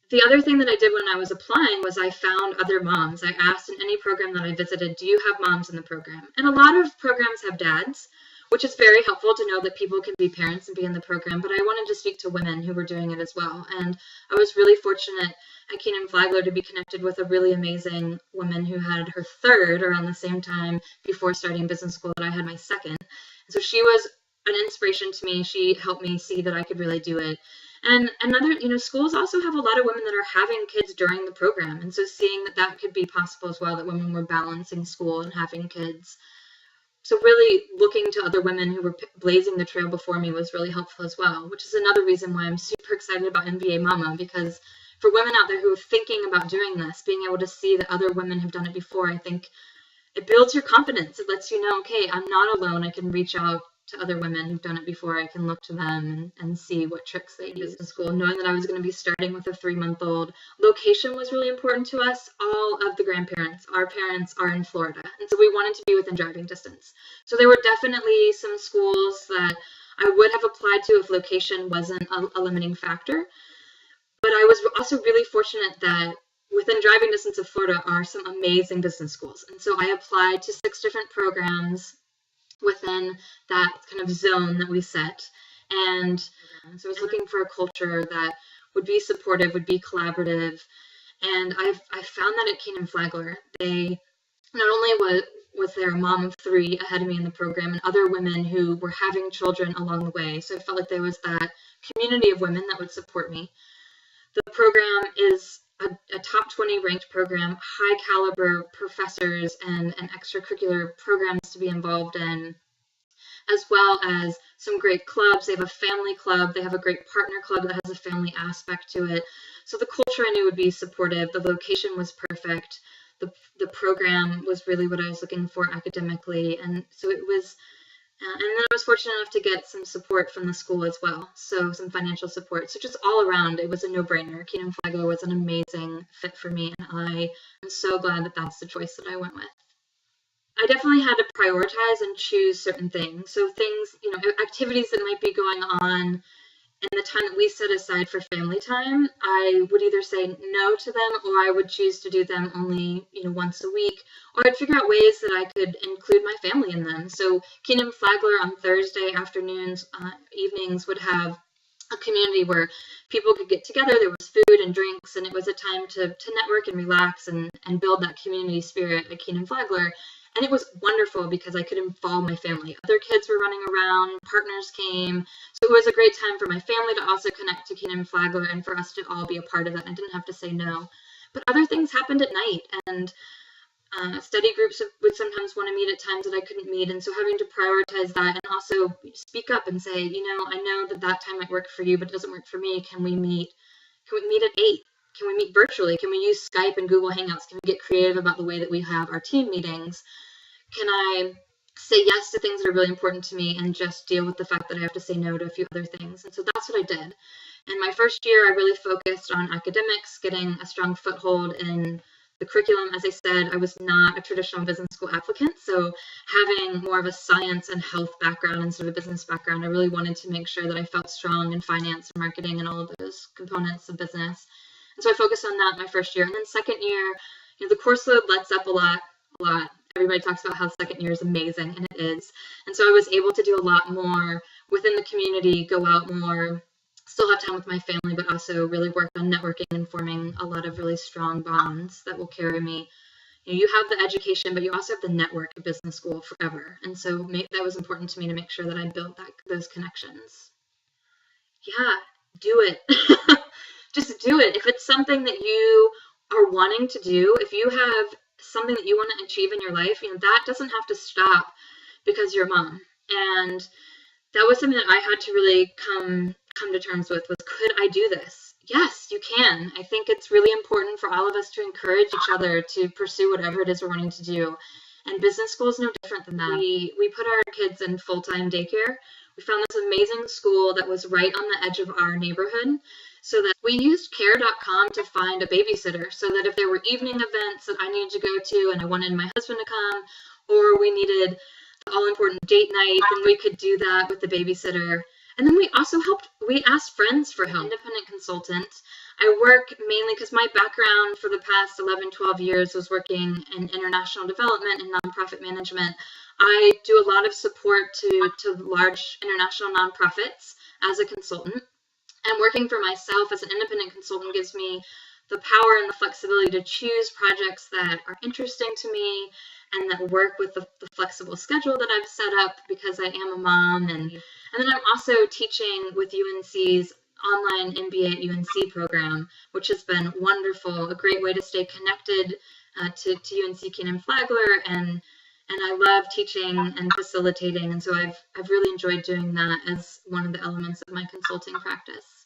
The other thing that I did when I was applying was I found other moms. I asked in any program that I visited, do you have moms in the program? And a lot of programs have dads, which is very helpful to know that people can be parents and be in the program. But I wanted to speak to women who were doing it as well. And I was really fortunate at Keenan Flagler to be connected with a really amazing woman who had her third around the same time before starting business school that I had my second. And so she was an inspiration to me. She helped me see that I could really do it. And another, schools also have a lot of women that are having kids during the program. And so seeing that that could be possible as well, that women were balancing school and having kids. So really looking to other women who were blazing the trail before me was really helpful as well, which is another reason why I'm super excited about MBA Mama, because for women out there who are thinking about doing this, being able to see that other women have done it before, I think it builds your confidence. It lets you know, okay, I'm not alone. I can reach out to other women who've done it before. I can look to them and see what tricks they use in school. Knowing that I was going to be starting with a 3-month-old, location was really important to us. All of the grandparents, our parents are in Florida, and so we wanted to be within driving distance. So there were definitely some schools that I would have applied to if location wasn't a limiting factor. But I was also really fortunate that within driving distance of Florida are some amazing business schools. And so I applied to 6 different programs within that kind of zone that we set. And so I was looking for a culture that would be supportive, would be collaborative. And I found that at Keenan Flagler. They not only was there a mom of 3 ahead of me in the program and other women who were having children along the way. So I felt like there was that community of women that would support me. The program is a top 20 ranked program, high caliber professors and extracurricular programs to be involved in, as well as some great clubs. They have a family club. They have a great partner club that has a family aspect to it. So the culture I knew would be supportive. The location was perfect. The program was really what I was looking for academically. And so it was, and then I was fortunate enough to get some support from the school as well. So some financial support. So just all around, it was a no-brainer. Keenan Flagler was an amazing fit for me. And I am so glad that that's the choice that I went with. I definitely had to prioritize and choose certain things. So things, activities that might be going on in the time that we set aside for family time, I would either say no to them, or I would choose to do them only, once a week, or I'd figure out ways that I could include my family in them. So Keenan Flagler on Thursday afternoons, evenings would have a community where people could get together. There was food and drinks, and it was a time to network and relax and build that community spirit at Keenan Flagler. And it was wonderful because I could involve my family. Other kids were running around, partners came. So it was a great time for my family to also connect to Keenan Flagler and for us to all be a part of that. I didn't have to say no. But other things happened at night, and study groups would sometimes want to meet at times that I couldn't meet. And so having to prioritize that and also speak up and say, I know that time might work for you, but it doesn't work for me. Can we meet at 8? Can we meet virtually? Can we use Skype and Google Hangouts? Can we get creative about the way that we have our team meetings? Can I say yes to things that are really important to me and just deal with the fact that I have to say no to a few other things? And so that's what I did. And my first year, I really focused on academics, getting a strong foothold in the curriculum. As I said, I was not a traditional business school applicant, so having more of a science and health background instead of a business background, I really wanted to make sure that I felt strong in finance and marketing and all of those components of business. And so I focused on that my first year. And then second year, the course load lets up a lot. Everybody talks about how second year is amazing, and it is. And so I was able to do a lot more within the community, go out more, still have time with my family, but also really work on networking and forming a lot of really strong bonds that will carry me. You have the education, but you also have the network at business school forever. And so that was important to me to make sure that I built those connections. Yeah, do it. Just do it. If it's something that you are wanting to do, if you have something that you want to achieve in your life, that doesn't have to stop because you're a mom. And that was something that I had to really come to terms with, was, could I do this? Yes, you can. I think it's really important for all of us to encourage each other to pursue whatever it is we're wanting to do. And business school is no different than that. We put our kids in full-time daycare. We found this amazing school that was right on the edge of our neighborhood. So that we used care.com to find a babysitter, so that if there were evening events that I needed to go to and I wanted my husband to come, or we needed the all-important date night, then we could do that with the babysitter. And then we asked friends for help. Independent consultant. I work mainly because my background for the past 11, 12 years was working in international development and nonprofit management. I do a lot of support to large international nonprofits as a consultant. And working for myself as an independent consultant gives me the power and the flexibility to choose projects that are interesting to me and that work with the flexible schedule that I've set up because I am a mom. And then I'm also teaching with UNC's online MBA at UNC program, which has been wonderful, a great way to stay connected to UNC Kenan-Flagler, and I love teaching and facilitating, and so I've really enjoyed doing that as one of the elements of my consulting practice.